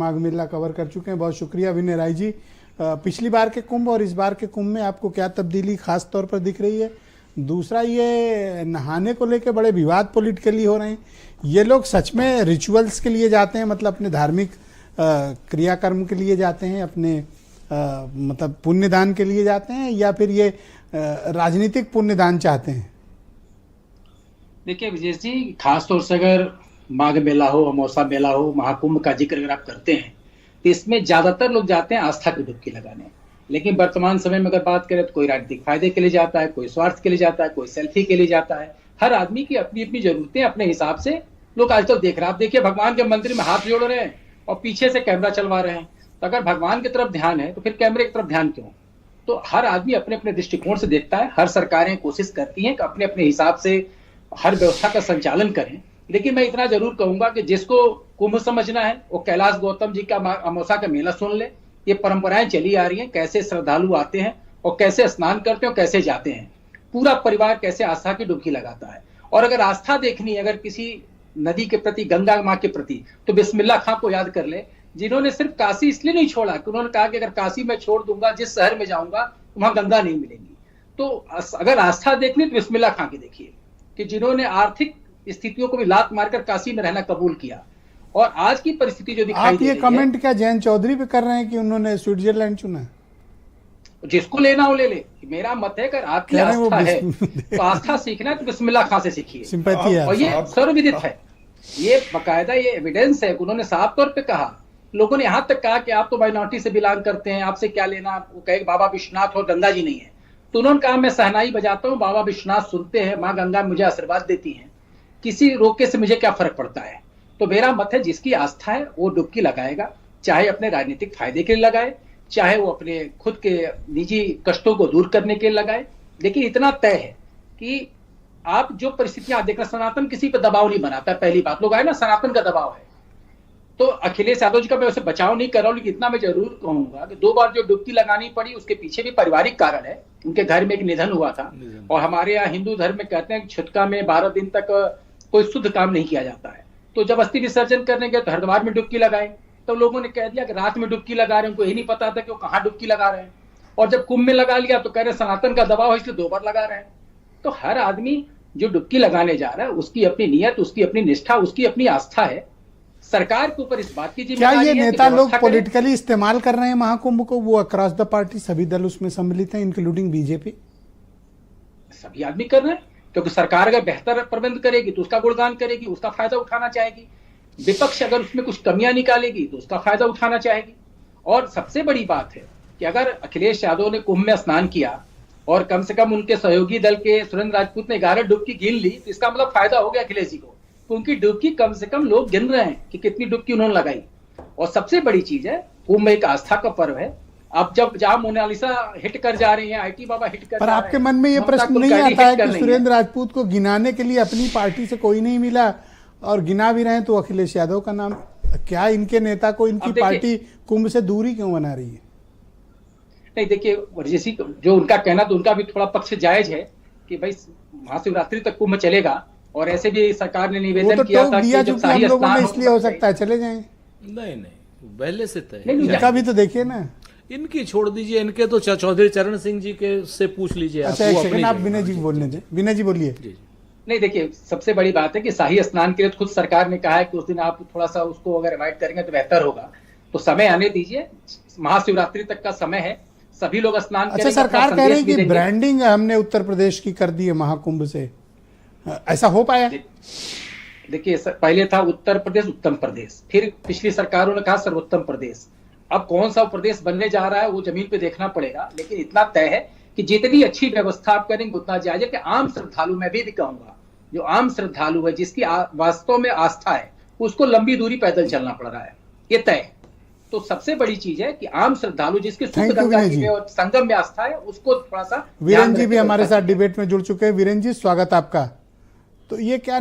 Magh Mela cover कर चुके हैं। बहुत शुक्रिया विनय राय जी। पिछली बार के कुंभ और इस बार के कुंभ में आपको क्या तब्दीली खास तौर पर दिख रही है? दूसरा, ये नहाने को लेकर बड़े विवाद पॉलिटिकली हो रहे हैं। ये लोग सच में रिचुअल्स के लिए जाते हैं, मतलब अपने धार्मिक क्रियाकर्म के लिए जाते हैं, अपने मतलब पुण्यदान के लिए जाते हैं, या फिर ये राजनीतिक पुण्यदान चाहते हैं? देखिए विजय जी, खास तौर से अगर माघ मेला हो, अमावस्या मेला हो, महाकुंभ का जिक्र अगर आप करते हैं तो इसमें ज्यादातर लोग जाते हैं आस्था की डुबकी लगाने। लेकिन वर्तमान समय में अगर बात करें तो कोई राजनीतिक फायदे के लिए जाता है, कोई स्वार्थ के लिए जाता है, कोई सेल्फी के लिए जाता है। हर आदमी की अपनी अपनी जरूरतें अपने हिसाब से लोग आज तक देख रहे हैं। आप देखिए, भगवान के मंदिर में हाथ जोड़ रहे हैं और पीछे से कैमरा चलवा रहे हैं। तो अगर भगवान की तरफ ध्यान है तो फिर कैमरे की तरफ ध्यान क्यों? तो हर आदमी अपने अपने दृष्टिकोण से देखता है। हर सरकारें कोशिश करती हैं कि अपने अपने हिसाब से हर व्यवस्था का संचालन करें। लेकिन मैं इतना जरूर कहूंगा कि जिसको कुंभ समझना है वो कैलाश गौतम जी का अमावस्या का मेला सुन ले। ये परंपराएं चली आ रही हैं, कैसे श्रद्धालु आते हैं और कैसे स्नान करते हैं और कैसे जाते हैं। पूरा परिवार कैसे आस्था की डुबकी लगाता है। और अगर आस्था देखनी है अगर किसी नदी के प्रति, गंगा माँ के प्रति, तो बिस्मिल्लाह खां को याद कर ले, जिन्होंने सिर्फ काशी इसलिए नहीं छोड़ा कि उन्होंने कहा कि अगर काशी में छोड़ दूंगा, जिस शहर में जाऊंगा वहां गंगा नहीं मिलेगी। तो अगर आस्था देखनी तो बिस्मिल्लाह खां की देखिए, कि जिन्होंने आर्थिक स्थितियों को भी लात मारकर काशी में रहना कबूल किया। और आज की परिस्थिति जो दिखाई आप ये कमेंट क्या जयंत चौधरी पे कर रहे हैं कि उन्होंने स्विट्जरलैंड चुना? जिसको लेना हो ले ले। मेरा मत है अगर आपकी आस्था है तो आस्था सीखना है तो बिस्मिल्लाह खां से सीखिए। सिंपैथी है। और ये सर्वविदित है, ये बाकायदा ये एविडेंस है। उन्होंने साफ तौर पे कहा। लोगों ने यहां तक कहा कि आप तो माइनॉरिटी से बिलोंग करते हैं, आपसे क्या लेना। वो कहे बाबा विश्वनाथ और गंगा जी नहीं है। तो उन्होंने कहा मैं सहनाई बजाता हूँ, बाबा विश्वनाथ सुनते हैं, माँ गंगा मुझे आशीर्वाद देती है, किसी रोके से मुझे क्या फर्क पड़ता है। तो मेरा मत है जिसकी आस्था है वो डुबकी लगाएगा, चाहे अपने राजनीतिक फायदे के लिए लगाए, चाहे वो अपने खुद के निजी कष्टों को दूर करने के लिए लगाए। लेकिन इतना तय है कि आप जो परिस्थितियां देख रहे हैं, सनातन किसी पर दबाव नहीं बनाता। पहली बात, लोग आए ना सनातन का दबाव है। तो अखिलेश यादव जी का मैं वैसे बचाव नहीं कर रहा हूं, लेकिन इतना मैं जरूर कहूंगा कि 2 बार जो डुबकी लगानी पड़ी उसके पीछे भी पारिवारिक कारण है। उनके घर में एक निधन हुआ था और हमारे यहाँ हिंदू धर्म में कहते हैं कि छुटका में 12 दिन तक कोई शुद्ध काम नहीं किया जाता है। तो जब अस्थि विसर्जन करने गए तो हरिद्वार में डुबकी लगाए, तो लोगों ने कह दिया कि रात में डुबकी लगा रहे हैं, उनको यही नहीं पता था कि वो कहाँ डुबकी लगा रहे हैं। और जब कुंभ में लगा लिया तो कह रहे सनातन का दबाव है इसलिए 2 बार लगा रहे हैं। तो हर आदमी जो डुबकी लगाने जा रहा है उसकी अपनी नियत, उसकी अपनी निष्ठा, उसकी अपनी आस्था है। सरकार के ऊपर इस बात की जिम्मेदारी है। क्या ये नेता लोग पॉलिटिकली इस्तेमाल कर रहे हैं महाकुंभ को? वो अक्रॉस द पार्टी सभी दल उसमें सम्मिलित हैं, इंक्लूडिंग बीजेपी। सभी आदमी कर रहे हैं, क्योंकि सरकार अगर बेहतर प्रबंध करेगी तो उसका गुणगान करेगी, उसका फायदा उठाना चाहेगी। विपक्ष अगर उसमें कुछ कमियां निकालेगी तो उसका फायदा उठाना चाहेगी। और सबसे बड़ी बात है कि अगर अखिलेश यादव ने कुंभ में स्नान किया और कम से कम उनके सहयोगी दल के सुरेंद्र राजपूत ने 11 डुबकी गिन ली, तो इसका मतलब फायदा हो गया अखिलेश जी को। तो उनकी डुबकी कम से कम लोग गिन रहे हैं कि कितनी डुबकी उन्होंने लगाई। और सबसे बड़ी चीज है, कुंभ एक आस्था का पर्व है। अब जब जहां मोनालिसा हिट कर जा रही है, आईटी बाबा हिट कर, पर आपके मन में ये प्रश्न नहीं आता है कि सुरेंद्र राजपूत को गिनाने के लिए अपनी पार्टी से कोई नहीं मिला और गिना भी रहे हैं तो अखिलेश यादव का नाम? क्या इनके नेता को इनकी पार्टी कुंभ से दूरी क्यों बना रही है? नहीं देखिए, जैसी जो उनका कहना, तो उनका भी थोड़ा पक्ष जायज है कि भाई महाशिवरात्रि तक कुंभ चलेगा। और ऐसे भी सरकार ने निवेदन किया था कि जब शाही स्नान इसलिए हो सकता है चले जाएं। नहीं पहले से तय। इनका भी तो देखिए ना। इनकी छोड़ दीजिए, इनके तो चौधरी चरण सिंह जी के से पूछ लीजिए। अच्छा एक सेकंड, आप विनय जी बोलने दें। विनय जी बोलिए। नहीं देखिए, सबसे बड़ी बात है कि शाही स्नान के लिए खुद सरकार ने कहा है कि उस दिन आप थोड़ा सा उसको अगर अवॉइड करेंगे तो बेहतर होगा। तो समय आने दीजिए, महाशिवरात्रि तक का समय है, सभी लोग स्नान करेंगे। अच्छा, सरकार कह रही है कि ब्रांडिंग हमने उत्तर प्रदेश की कर दी है महाकुंभ से, ऐसा हो पाया? देखिए, पहले था उत्तर प्रदेश, उत्तम प्रदेश, फिर पिछली सरकारों ने कहा सर्वोत्तम प्रदेश। अब कौन सा प्रदेश बनने जा रहा है वो जमीन पे देखना पड़ेगा। लेकिन इतना तय है कि जितनी अच्छी व्यवस्था आप करेंगे उतना जायज है कि आम श्रद्धालु, मैं भी कहूंगा, जो आम श्रद्धालु है, जिसकी वास्तव में आस्था है, उसको लंबी दूरी पैदल चलना पड़ रहा है, ये तय है। तो सबसे बड़ी चीज है कि आम श्रद्धालु जिसके शुद्ध गंगा जी में और संगम में आस्था है, उसको थोड़ा सा। वीरेंद्र जी भी हमारे साथ डिबेट में जुड़ चुके हैं। वीरेंद्र जी, स्वागत आपका। तो ये क्या